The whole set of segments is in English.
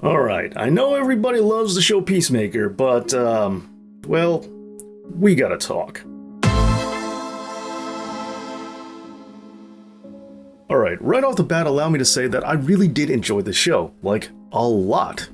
Alright, I know everybody loves the show Peacemaker, but, well, we gotta talk. Alright, right off the bat, allow me to say that I really did enjoy the show, like, a lot.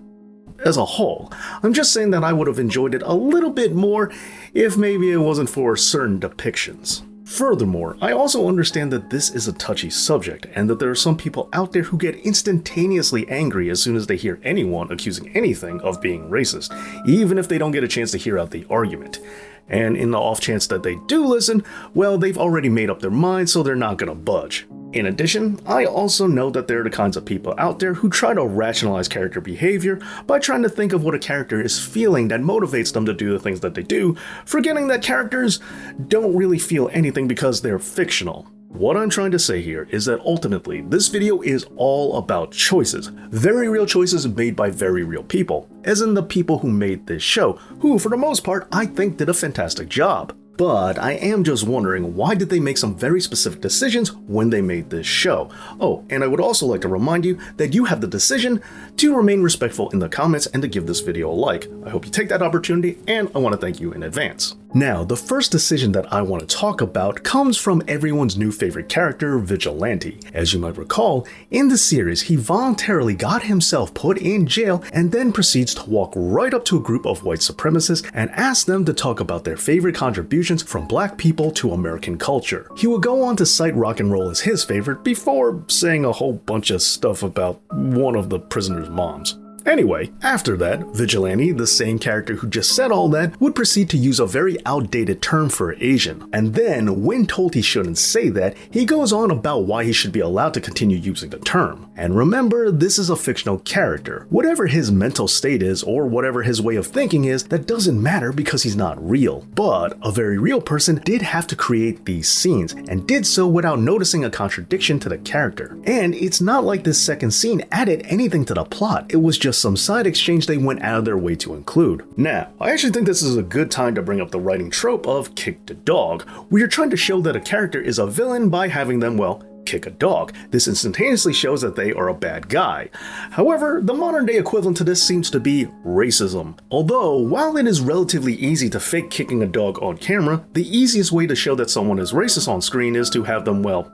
As a whole. I'm just saying that I would have enjoyed it a little bit more if maybe it wasn't for certain depictions. Furthermore, I also understand that this is a touchy subject, and that there are some people out there who get instantaneously angry as soon as they hear anyone accusing anything of being racist, even if they don't get a chance to hear out the argument. And in the off chance that they do listen, well, they've already made up their mind, so they're not gonna budge. In addition, I also know that there are the kinds of people out there who try to rationalize character behavior by trying to think of what a character is feeling that motivates them to do the things that they do, forgetting that characters don't really feel anything because they're fictional. What I'm trying to say here is that ultimately, this video is all about choices. Very real choices made by very real people, as in the people who made this show, who for the most part I think did a fantastic job. But I am just wondering, why did they make some very specific decisions when they made this show? Oh, and I would also like to remind you that you have the decision to remain respectful in the comments and to give this video a like. I hope you take that opportunity, and I want to thank you in advance. Now, the first decision that I want to talk about comes from everyone's new favorite character, Vigilante. As you might recall, in the series, he voluntarily got himself put in jail and then proceeds to walk right up to a group of white supremacists and ask them to talk about their favorite contributions from black people to American culture. He would go on to cite rock and roll as his favorite before saying a whole bunch of stuff about one of the prisoner's moms. Anyway, after that, Vigilante, the same character who just said all that, would proceed to use a very outdated term for Asian. And then, when told he shouldn't say that, he goes on about why he should be allowed to continue using the term. And remember, this is a fictional character. Whatever his mental state is, or whatever his way of thinking is, that doesn't matter because he's not real. But a very real person did have to create these scenes, and did so without noticing a contradiction to the character. And it's not like this second scene added anything to the plot, it was just some side exchange they went out of their way to include. Now, I actually think this is a good time to bring up the writing trope of kick the dog, where you're trying to show that a character is a villain by having them, well, kick a dog. This instantaneously shows that they are a bad guy. However, the modern day equivalent to this seems to be racism. Although, while it is relatively easy to fake kicking a dog on camera, the easiest way to show that someone is racist on screen is to have them, well,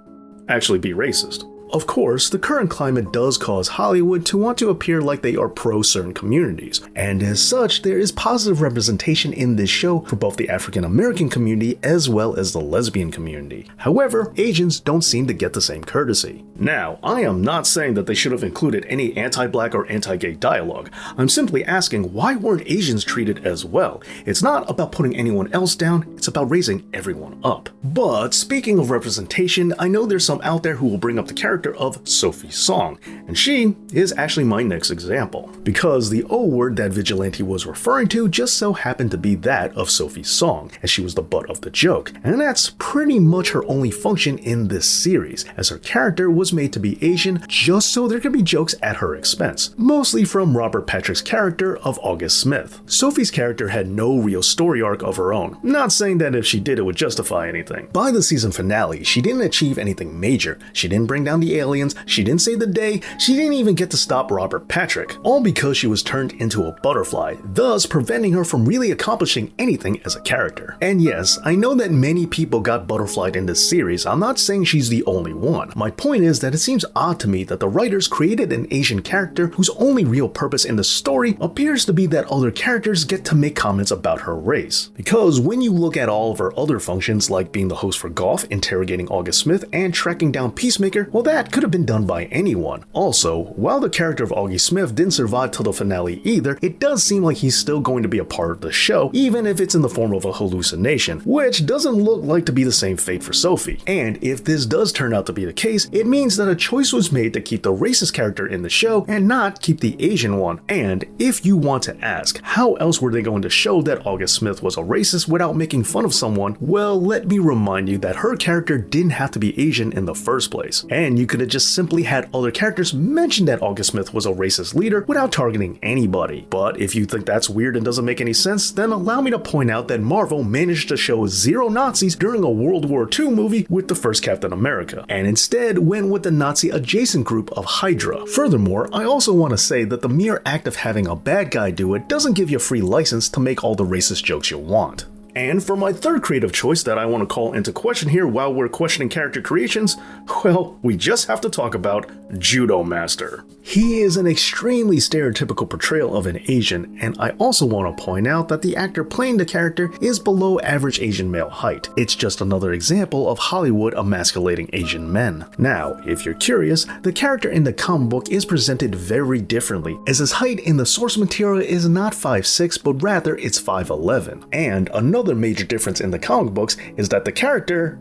actually be racist. Of course, the current climate does cause Hollywood to want to appear like they are pro certain communities, and as such, there is positive representation in this show for both the African American community as well as the lesbian community. However, Asians don't seem to get the same courtesy. Now, I am not saying that they should have included any anti-black or anti-gay dialogue. I'm simply asking, why weren't Asians treated as well? It's not about putting anyone else down, it's about raising everyone up. But speaking of representation, I know there's some out there who will bring up the character of Sophies Song, and she is actually my next example, because the O word that Vigilante was referring to just so happened to be that of Sophies Song, as she was the butt of the joke, and that's pretty much her only function in this series, as her character was made to be Asian just so there could be jokes at her expense, mostly from Robert Patrick's character of August Smith. Sophie's character had no real story arc of her own, not saying that if she did it would justify anything. By the season finale, she didn't achieve anything major, she didn't bring down the aliens, she didn't save the day, she didn't even get to stop Robert Patrick, all because she was turned into a butterfly, thus preventing her from really accomplishing anything as a character. And yes, I know that many people got butterflied in this series, I'm not saying she's the only one. My point is that it seems odd to me that the writers created an Asian character whose only real purpose in the story appears to be that other characters get to make comments about her race. Because when you look at all of her other functions, like being the host for golf, interrogating August Smith, and tracking down Peacemaker, well, that could have been done by anyone. Also, while the character of August Smith didn't survive till the finale either, it does seem like he's still going to be a part of the show, even if it's in the form of a hallucination, which doesn't look like to be the same fate for Sophie. And if this does turn out to be the case, it means that a choice was made to keep the racist character in the show and not keep the Asian one. And if you want to ask, how else were they going to show that August Smith was a racist without making fun of someone? Well, let me remind you that her character didn't have to be Asian in the first place, and you could have just simply had other characters mention that August Smith was a racist leader without targeting anybody. But if you think that's weird and doesn't make any sense, then allow me to point out that Marvel managed to show zero Nazis during a World War II movie with the first Captain America, and instead went with the Nazi adjacent group of Hydra. Furthermore, I also want to say that the mere act of having a bad guy do it doesn't give you free license to make all the racist jokes you want. And for my third creative choice that I want to call into question here while we're questioning character creations, well, we just have to talk about Judo Master. He is an extremely stereotypical portrayal of an Asian, and I also want to point out that the actor playing the character is below average Asian male height. It's just another example of Hollywood emasculating Asian men. Now, if you're curious, the character in the comic book is presented very differently, as his height in the source material is not 5'6", but rather it's 5'11". And another major difference in the comic books is that the character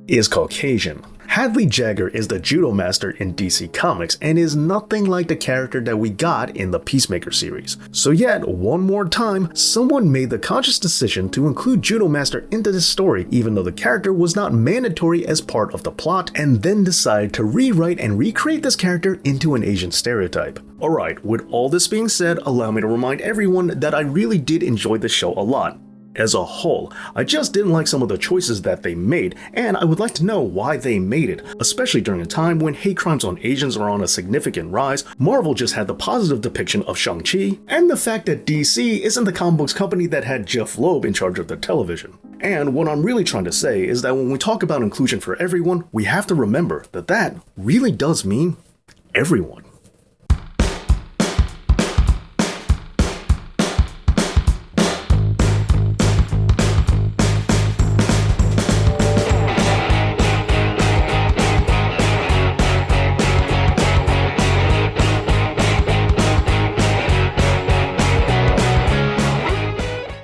is Caucasian. Hadley Jagger is the Judo Master in DC Comics and is nothing like the character that we got in the Peacemaker series. So yet, one more time, someone made the conscious decision to include Judo Master into this story even though the character was not mandatory as part of the plot, and then decided to rewrite and recreate this character into an Asian stereotype. Alright, with all this being said, allow me to remind everyone that I really did enjoy the show a lot. As a whole, I just didn't like some of the choices that they made, and I would like to know why they made it, especially during a time when hate crimes on Asians are on a significant rise. Marvel just had the positive depiction of Shang-Chi, and the fact that DC isn't the comic books company that had Jeff Loeb in charge of their television. And what I'm really trying to say is that when we talk about inclusion for everyone, we have to remember that that really does mean everyone.